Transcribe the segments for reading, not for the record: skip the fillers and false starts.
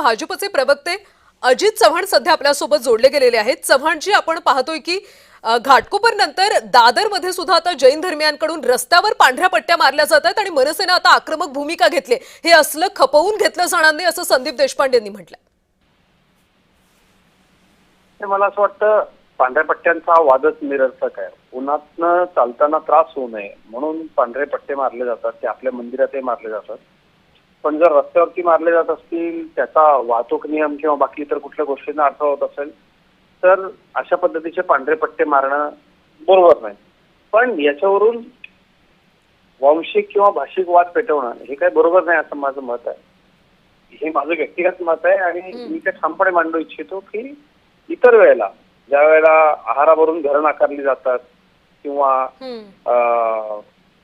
भाजपचे प्रवक्ते अजित चव्हाण सध्या आपल्यासोबत जोडले गेलेले आहेत। चव्हाणजी, आपण पाहतोय की घाटकोपर नंतर दादर मध्ये सुद्धा आता जैन धर्मियांकडून रस्त्यावर पांढऱ्या पट्ट्या मारल्या जातात आणि मनसेने आता आक्रमक भूमिका घेतली। हे असलं खपवून घेतलं जाणार नाही असं संदीप देशपांडे यांनी म्हटलं। मला असं वाटतं पांढऱ्या पट्ट्यांचा वादच निरर्थक आहे। उन्हातनं चालताना त्रास होऊ नये म्हणून पांढरे पट्टे मारले जातात, ते आपल्या मंदिरातही मारले जातात। पण जर रस्त्यावरती मारले जात असतील, त्याचा वाहतूक नियम किंवा बाकी इतर कुठल्या गोष्टींना अर्थ होत असेल तर अशा पद्धतीचे पांढरे पट्टे मारणं बरोबर नाही। पण याच्यावरून वांशिक किंवा भाषिक वाद पेटवणं हे काही बरोबर नाही असं माझं मत आहे। हे माझं व्यक्तिगत मत आहे आणि मी ते ठामपणे मांडू इच्छितो की इतर वेळेला ज्या वेळेला आहारावरून घरं नाकारली जातात किंवा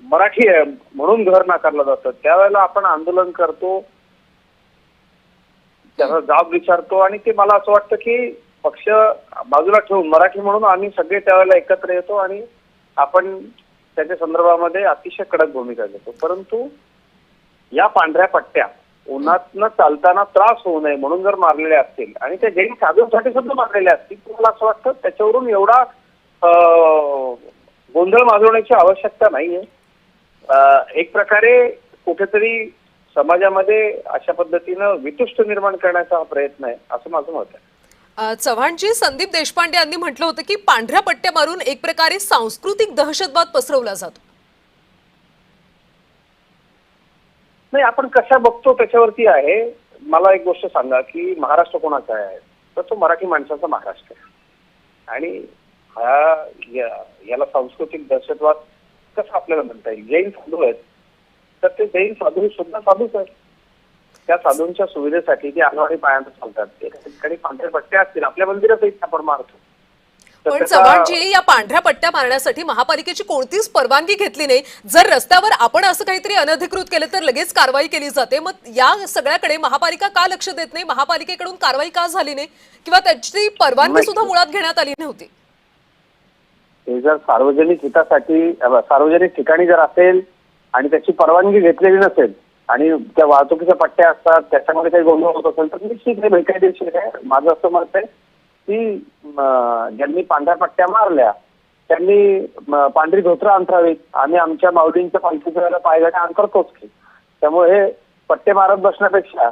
मराठी आहे म्हणून घर नाकारलं जातं, त्यावेळेला आपण आंदोलन करतो, त्याचा जाब विचारतो आणि ते मला असं वाटतं की पक्ष बाजूला ठेवून मराठी म्हणून आम्ही सगळे त्यावेळेला एकत्र येतो आणि आपण त्याच्या संदर्भामध्ये अतिशय कडक भूमिका घेतो। परंतु या पांढऱ्या पट्ट्या उन्हातनं चालताना त्रास होऊ नये म्हणून जर मारलेल्या असतील आणि त्या जैन साधूंसाठी सुद्धा मारलेल्या असतील तर मला असं वाटतं त्याच्यावरून एवढा गोंधळ माजवण्याची आवश्यकता नाहीये। एक प्रकारे कुठेतरी समाजामध्ये अशा पद्धतीनं वितुष्ट निर्माण करण्याचा हा प्रयत्न आहे असं माझं मत आहे। चव्हाणजी, संदीप देशपांडे यांनी म्हटलं होतं की पांढऱ्या पट्ट्या मारून एक प्रकारे सांस्कृतिक दहशतवाद पसरवला जातो। नाही, आपण कशा बघतो त्याच्यावरती आहे। मला एक गोष्ट सांगा की महाराष्ट्र कोणाचा आहे तर तो मराठी माणसाचा महाराष्ट्र आहे आणि याला सांस्कृतिक दहशतवाद कसं आपल्याला म्हणता येईल? जैन साधू आहेत तर ते जैन साधू सुद्धा साधूच आहेत। त्या साधूंच्या सुविधेसाठी ते आनवारी पायांत चालतात, ते ठिकाणी पांढऱ्या पट्ट्या असतील, आपल्या मंदिरातही आपण मारतो। पण चव्हाणजी, या पांढऱ्या पट्ट्या मारण्यासाठी महापालिकेची कोणतीच परवानगी घेतली नाही। जर रस्त्यावर आपण असं काहीतरी अनधिकृत केलं तर लगेच कारवाई केली जाते। मग या सगळ्याकडे महापालिका का लक्ष देत नाही? महापालिकेकडून कारवाई का झाली नाही किंवा त्याची परवानगी सुद्धा मुळात घेण्यात आली नव्हती? हे जर सार्वजनिक हितासाठी सार्वजनिक ठिकाणी जर असेल आणि त्याची परवानगी घेतलेली नसेल आणि त्या वाहतुकीच्या पट्ट्या असतात त्याच्यामध्ये काही गोंधळ होत असेल तर निश्चित हे बेकायदेशीर आहे। माझं असं मत आहे की ज्यांनी पांढऱ्या पट्ट्या मारल्या त्यांनी पांढरी धोतरं अंतरावीत। आम्ही आमच्या माऊलींच्या पालखीच्या वेळेला पायघड्या अंतरतोच की, त्यामुळे हे पट्टे मारत बसण्यापेक्षा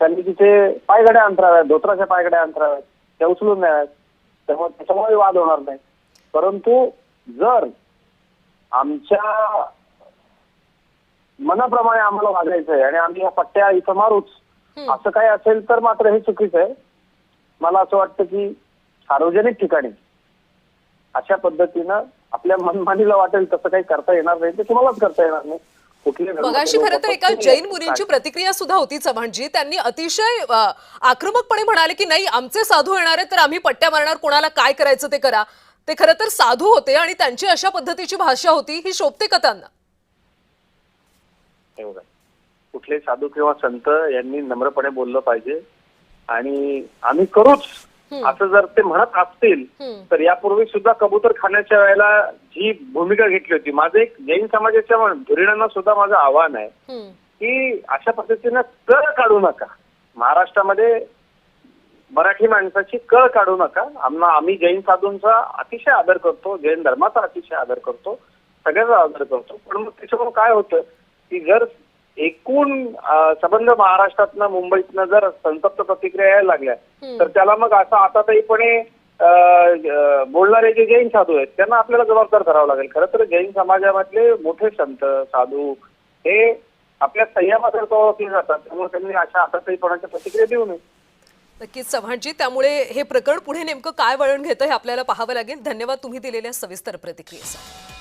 त्यांनी तिथे पायघड्या अंतराव्यात, धोत्राच्या पायघड्या अंतराव्यात, त्या उचलून न्याव्यात, त्याच्यामुळे वाद होणार नाही। परंतु जर आमच्या मनाप्रमाणे आम्हाला वागायचं आहे आणि आम्ही या पट्ट्या इथं मारूच असं काही असेल तर मात्र हे चुकीचं आहे। मला असं वाटतं की सार्वजनिक ठिकाणी अशा पद्धतीनं आपल्या मनमानीला वाटेल तसं काही करता येणार नाही, ते तुम्हालाच करता येणार नाही। मगाशी खरं तर एका जैन मुलींची प्रतिक्रिया सुद्धा होती चव्हाणजी, त्यांनी अतिशय आक्रमकपणे म्हणाले की नाही, आमचे साधू येणार आहेत तर आम्ही पट्ट्या मारणार, कोणाला काय करायचं ते करा। ते खरं तर साधू होते आणि त्यांची अशा पद्धतीची भाषा होती, ही शोभते का त्यांना? कुठले साधू किंवा संत यांनी नम्रपणे बोललं पाहिजे आणि आम्ही करूच असं जर ते म्हणत असतील तर यापूर्वी सुद्धा कबूतर खाण्याच्या वेळेला जी भूमिका घेतली होती, माझं एक जैन समाजाच्या धुरीणांना सुद्धा माझं आव्हान आहे की अशा पद्धतीनं कळ काढू नका। महाराष्ट्रामध्ये मराठी माणसाची कळ काढू नका। आम्ही जैन साधूंचा अतिशय आदर करतो, जैन धर्माचा अतिशय आदर करतो, सगळ्याचा आदर करतो। पण मग त्याच्यामुळे काय होतं की जर एकूण संबंध महाराष्ट्रातनं मुंबईतनं जर संतप्त प्रतिक्रिया यायला लागल्या तर त्याला मग असं आताताईपणे बोलणारे जे जैन साधू आहेत त्यांना आपल्याला जबाबदार धरावं लागेल। खरं तर जैन समाजामधले मोठे संत साधू हे आपल्या संयमासारखं ओळखले जातात, त्यामुळे त्यांनी अशा आताताईपणाच्या प्रतिक्रिया देऊ नये। नक्कीच चव्हाणजी, त्यामुळे हे प्रकरण पुढे नेमकं काय वळण घेतं हे आपल्याला पाहावं लागेल। धन्यवाद तुम्ही दिलेल्या सविस्तर प्रतिक्रियेसाठी।